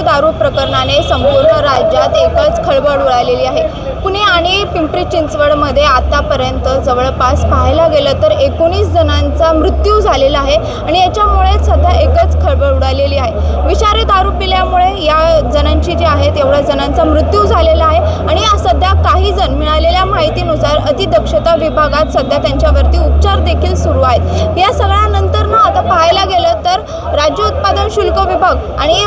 दारू प्रकरणाने संपूर्ण राज्यात एकच खळबळ उडालेली आहे। पुणे आणि पिंपरी चिंचवडमध्ये आतापर्यंत जवळपास पाहायला गेलं तर 19 जणांचा मृत्यू झालेला आहे आणि याच्यामुळे सध्या एकच खळबळ उडालेली आहे। विषारी दारू पिल्यामुळे या जणांची जी आहे तेवढ्या जणांचा मृत्यू झालेला आहे आणि सध्या काही जण मिळालेल्या माहितीनुसार अतिदक्षता विभागात सध्या त्यांच्यावरती उपचार देखील सुरू आहेत। या सगळ्यानंतर ना आता पाहायला गेलं तर राज्य उत्पादन शुल्क विभाग आणि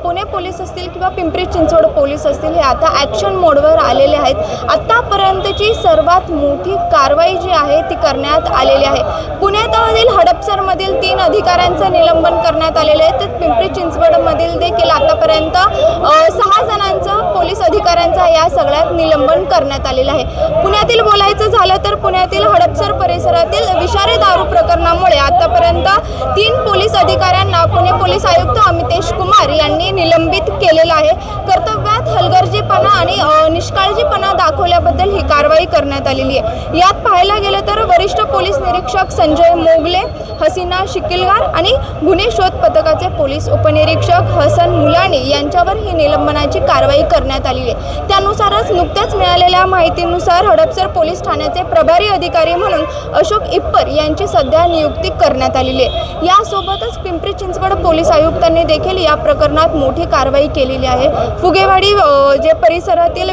पुणे पोलीस असतील किंवा पिंपरी चिंचवड पोलीस असतील हे आता ॲक्शन मोडवर आलेले आहेत। आतापर्यंतची सर्वात मोठी कारवाई जी आहे ती करण्यात आलेली आहे। पुण्यातील हडपसरमधील 3 अधिकाऱ्यांचं निलंबन करण्यात आलेले आहे, तर पिंपरी चिंचवडमधील देखील आतापर्यंत 6 जणांचं पोलीस अधिकाऱ्यांचं या सगळ्यात निलंबन करण्यात आलेलं आहे। पुण्यातील बोलायचं झालं तर पुण्यातील हडपसर परिसरातील विषारी दारू प्रकरणामुळे आतापर्यंत 3 पोलीस अधिकाऱ्यांना पुणे पोलीस आयुक्त अमितेश कुमार यांनी निलंबित केलेलं आहे। कर्तव्यात हलगर्जीपणा आणि निष्काळजीपणा दाखवल्याबद्दल ही कारवाई करण्यात आलेली आहे। यात पाहायला गेलं तर वरिष्ठ पोलीस निरीक्षक संजय मोगले, हसीना शिकिलगार आणि गुन्हे शोध पथकाचे पोलीस उपनिरीक्षक हसन मुलानी यांच्यावर ही निलंबनाची कारवाई करण्यात आलेली आहे। त्यानुसारच नुकत्याच मिळालेल्या माहितीनुसार हडपसर पोलीस ठाण्याचे प्रभारी अधिकारी म्हणून अशोक इप्पर यांची सध्या नियुक्ती करण्यात आलेली आहे। यासोबतच पिंपरी चिंचवड पोलीस आयुक्तांनी देखील या प्रकरणात मोठी कारवाई केलेली आहे। फुगेवाडी जे परिसरातील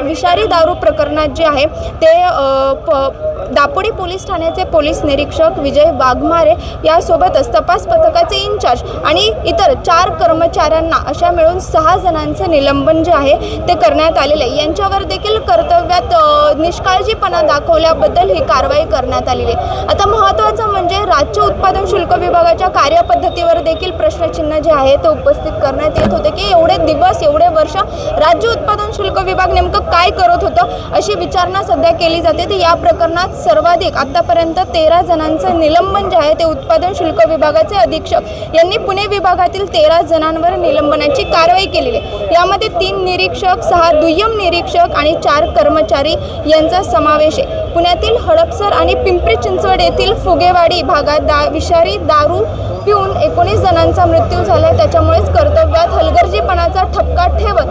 विषारी दारू प्रकरणात जे आहे ते दापोडी पोलीस ठाण्याचे पोलीस निरीक्षक विजय वाघमारे यासोबतच तपास पथकाचे इंचार्ज आणि इतर 4 कर्मचाऱ्यांना अशा मिळून 6 जणांचे निलंबन जे आहे ते करण्यात आलेले आहे। यांच्यावर देखील कर्तव्यात निष्काळजीपणा दाखवल्याबद्दल ही कारवाई करण्यात आलेली आहे। आता महत्त्वाचं म्हणजे राज्य उत्पादन शुल्क विभागाच्या कार्यपद्धतीवर देखील प्रश्नचिन्ह जे आहे ते उपस्थित करण्यात येत होते की एवढे दिवस एवढे वर्ष राज्य उत्पादन शुल्क विभाग नेमकं काय करत होतं अशी विचारणा सध्या केली जाते। तर या प्रकरणात सर्वाधिक आतापर्यंत 13 जणांचं निलंबन जे आहे ते उत्पादन शुल्क विभागाचे अधीक्षक यांनी पुणे विभागातील 13 जणांवर निलंबनाची कारवाई केलेली आहे। यामध्ये 3 निरीक्षक, 6 दुय्यम निरीक्षक आणि 4 कर्मचारी यांचा समावेश आहे। पुण्यातील हडपसर आणि पिंपरी चिंचवड येथील फुगेवाडी भागात विषारी दारू पिऊन 19 जणांचा मृत्यू झाला आहे। त्याच्यामुळेच कर्तव्यात हलगर्जीपणाचा ठपका ठेवत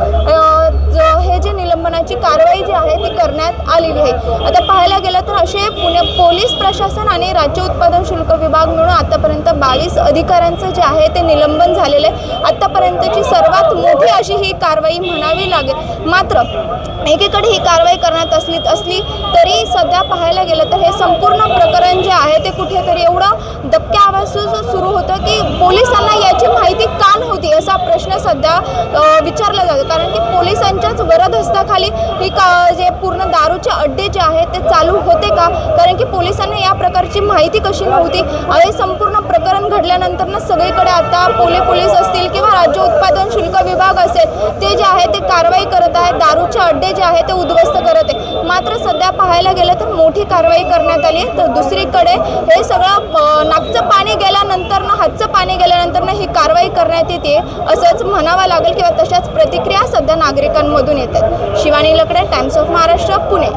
हे जे निलंबनाची कारवाई जी आहे ती करण्यात आलेली आहे। आता पाहायला गेलं तर असे पुणे पोलीस प्रशासन आणि राज्य उत्पादन शुल्क विभाग मिळून आतापर्यंत 22 अधिकाऱ्यांचं जे आहे ते निलंबन झालेलं आहे। आतापर्यंतची सर्वात मोठी अशी ही कारवाई म्हणावी लागेल। मात्र एकीकडे ही कारवाई करण्यात असली तरी सध्या पाहायला गेलं तर हे संपूर्ण प्रकरण जे आहे ते कुठेतरी एवढं दबक्या आवाजात सुरू होतं की पोलिसांना याची माहिती का नव्हती असा प्रश्न सध्या विचारला जातो। कारण की पोलिसांच्याच वरदहस्ताखाली ही जे पूर्ण दारूचे अड्डे जे आहेत ते चालू होते का? कारण की पोलिसांना या प्रकारची माहिती कशी नव्हती? हे संपूर्ण प्रकरण घडल्यानंतर ना सगळीकडे आता पोलीस असतील किंवा राज्य उत्पादन शुल्क विभाग असेल ते जे आहे ते कारवाई करत आहेत, दारूचे अड्डे जे आहे ते उद्ध्वस्त करत आहे। मात्र सध्या पाहायला गेलं तर मोठी कारवाई करण्यात आली आहे। तर दुसरीकडे हे सगळं नाकचं पाणी गेल्यानंतर ना हातचं पाणी गेल्यानंतर ना ही कारवाई करण्यात येते असंच म्हणावं लागेल किंवा तशाच प्रतिक्रिया सध्या नागरिकांमधून येतात। शिवानी लकडे, टाइम्स ऑफ महाराष्ट्र, पुणे।